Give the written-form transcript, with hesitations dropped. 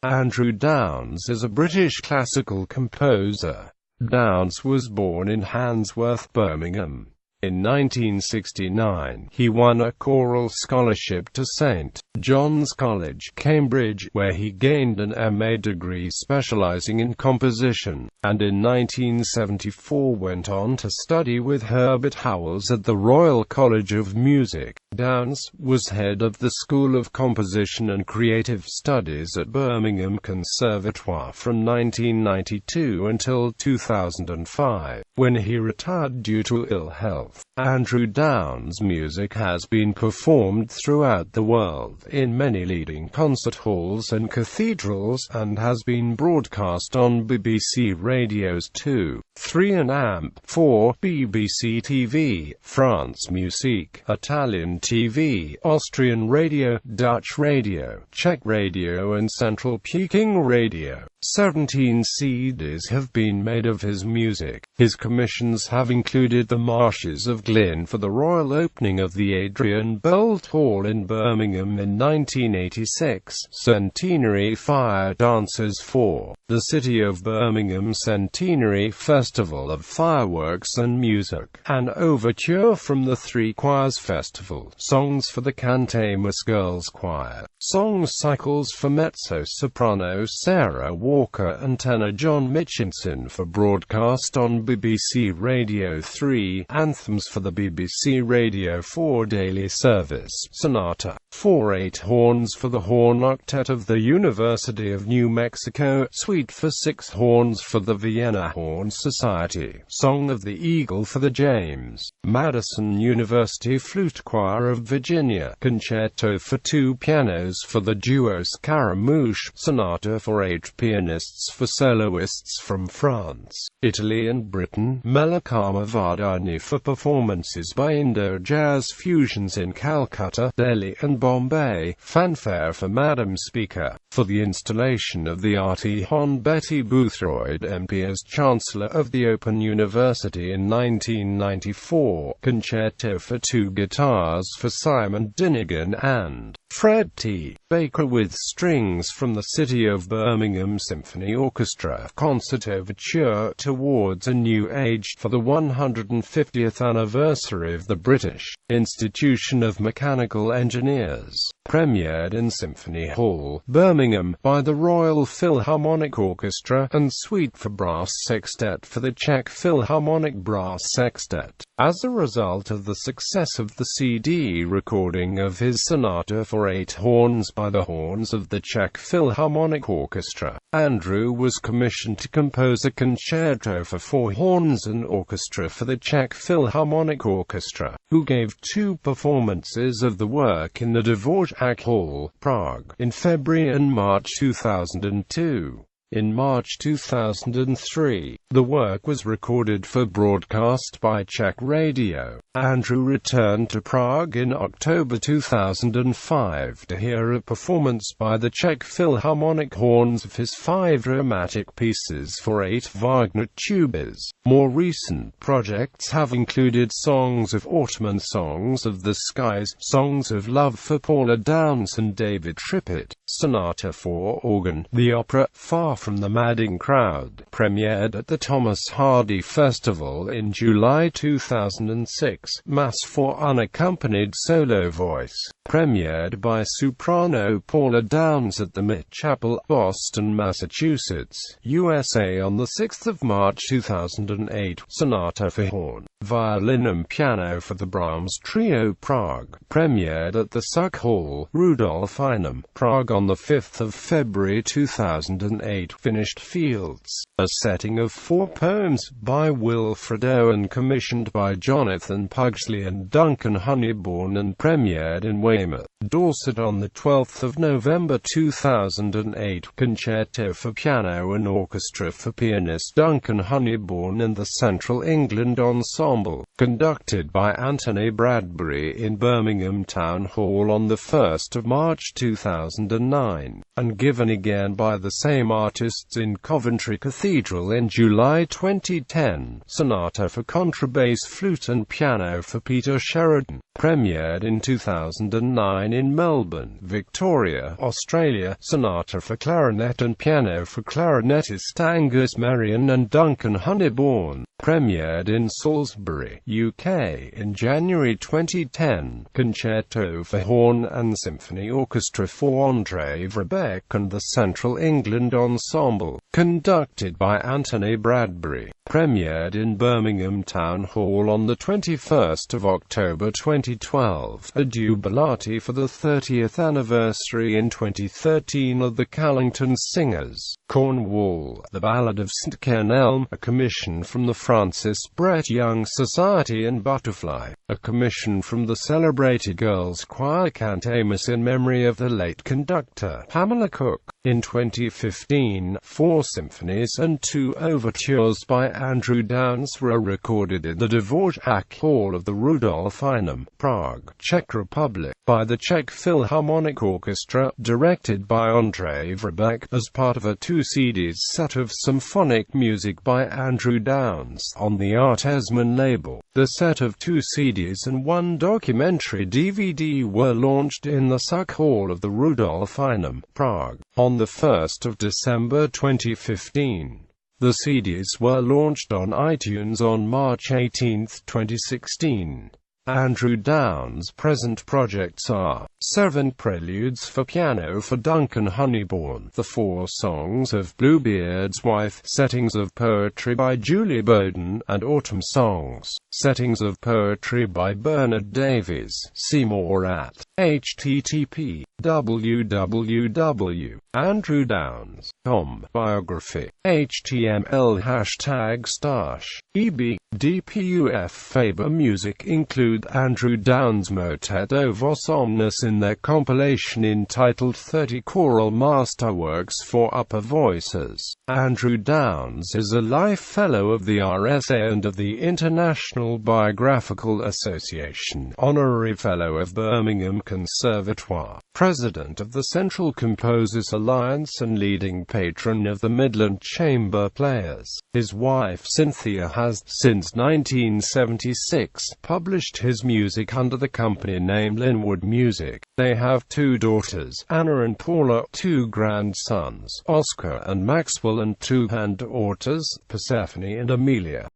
Andrew Downes is a British classical composer. Downes was born in Handsworth, Birmingham. In 1969, he won a choral scholarship to St. John's College, Cambridge, where he gained an MA degree specialising in composition, and in 1974 went on to study with Herbert Howells at the Royal College of Music. Downes was head of the School of Composition and Creative Studies at Birmingham Conservatoire from 1992 until 2005, when he retired due to ill health. Andrew Downes' music has been performed throughout the world in many leading concert halls and cathedrals, and has been broadcast on BBC Radio's 2, 3 and AMP4, BBC TV, France Musique, Italian TV, Austrian Radio, Dutch Radio, Czech Radio and Central Peking Radio. 17 CDs have been made of his music. His commissions have included The Marshes of Glyn for the royal opening of the Adrian Boult Hall in Birmingham in 1986, Centenary Fire Dancers for the City of Birmingham Centenary Festival of Fireworks and Music, an overture from the Three Choirs Festival, songs for the Cantamus Girls Choir, songs cycles for mezzo-soprano Sarah Walker and tenor John Mitchinson for broadcast on BBC Radio 3, anthems for the BBC Radio 4 daily service, sonata for 8 horns for the Horn Octet of the University of New Mexico, suite for 6 horns for the Vienna Horn Society, Song of the Eagle for the James Madison University Flute Choir of Virginia, concerto for 2 pianos for the duo Scaramouche, sonata for 8 pianists for soloists from France, Italy and Britain, Melakama Vardhani for performances by Indo-Jazz fusions in Calcutta, Delhi and Bombay, fanfare for Madam Speaker, for the installation of the arty Hon Betty Boothroyd MP as Chancellor of the Open University in 1994, concerto for 2 guitars for Simon Dinnigan and Fred T. Baker with strings from the City of Birmingham Symphony Orchestra, concert overture towards a new age for the 150th anniversary of the British Institution of Mechanical Engineers, premiered in Symphony Hall, Birmingham, by the Royal Philharmonic Orchestra, and suite for brass sextet for the Czech Philharmonic Brass Sextet. As a result of the success of the CD recording of his sonata for 8 horns by the horns of the Czech Philharmonic Orchestra, Andrew was commissioned to compose a concerto for 4 horns and orchestra for the Czech Philharmonic Orchestra, who gave 2 performances of the work in the Dvořák Hall, Prague, in February and March 2002. In March 2003, the work was recorded for broadcast by Czech Radio. Andrew returned to Prague in October 2005 to hear a performance by the Czech Philharmonic Horns of his 5 dramatic pieces for 8 Wagner tubas. More recent projects have included Songs of Autumn and Songs of the Skies, Songs of Love for Paula Downes and David Trippett, Sonata for Organ, the opera Far from the Madding Crowd, premiered at the Thomas Hardy Festival in July 2006, Mass for Unaccompanied Solo Voice, premiered by soprano Paula Downes at the Met Chapel, Boston, Massachusetts, USA on 6 March 2008, Sonata for Horn, Violin and Piano for the Brahms Trio Prague, premiered at the Suck Hall, Rudolf Einem, Prague on 5 February 2008, finished Fields, a setting of 4 poems by Wilfred Owen commissioned by Jonathan Pugsley and Duncan Honeybourne and premiered in Weymouth, Dorset on 12 November 2008, concerto for piano and orchestra for pianist Duncan Honeybourne and the Central England Ensemble, conducted by Anthony Bradbury in Birmingham Town Hall on 1 March 2009, and given again by the same artists in Coventry Cathedral in July 2010, Sonata for contrabass flute and piano for Peter Sheridan, premiered in 2009 1969 in Melbourne, Victoria, Australia. Sonata for clarinet and piano for clarinetist Angus Marion and Duncan Honeybourne, premiered in Salisbury, UK in January 2010. Concerto for horn and symphony orchestra for André Vrebeck and the Central England Ensemble, conducted by Anthony Bradbury, premiered in Birmingham Town Hall on the 21st of October 2012. A jubilate for the 30th anniversary in 2013 of the Callington Singers, Cornwall. The Ballad of St. Kenelm, a commission from the Francis Brett Young Society, and Butterfly, a commission from the celebrated Girls' Choir Cantamus in memory of the late conductor Pamela Cook. In 2015, 4 symphonies and 2 overtures by Andrew Downes were recorded in the Dvorak Hall of the Rudolfinum, Prague, Czech Republic, by the Czech Philharmonic Orchestra, directed by André Vrebeck, as part of a 2 CDs set of symphonic music by Andrew Downes on the Artesman label. The set of 2 CDs and 1 documentary DVD were launched in the Suck Hall of the Rudolfinum, Prague, on the 1st of December 2015. The CDs were launched on iTunes on March 18, 2016. Andrew Downes' present projects are 7 preludes for piano for Duncan Honeybourne, the 4 songs of Bluebeard's Wife, settings of poetry by Julie Bowden, and autumn songs, settings of poetry by Bernard Davies. See more at http://www.andrewdownes.com. Biography. HTML #/EB DPUF Faber Music include Andrew Downes' Motetto Vos Omnis in their compilation entitled 30 Choral Masterworks for Upper Voices. Andrew Downes is a Life Fellow of the RSA and of the International Biographical Association, Honorary Fellow of Birmingham Conservatoire, President of the Central Composers Alliance and leading patron of the Midland Chamber Players. His wife Cynthia has, since 1976, published his music under the company name Linwood Music. They have 2 daughters, Anna and Paula, 2 grandsons, Oscar and Maxwell, and 2 granddaughters, Persephone and Amelia.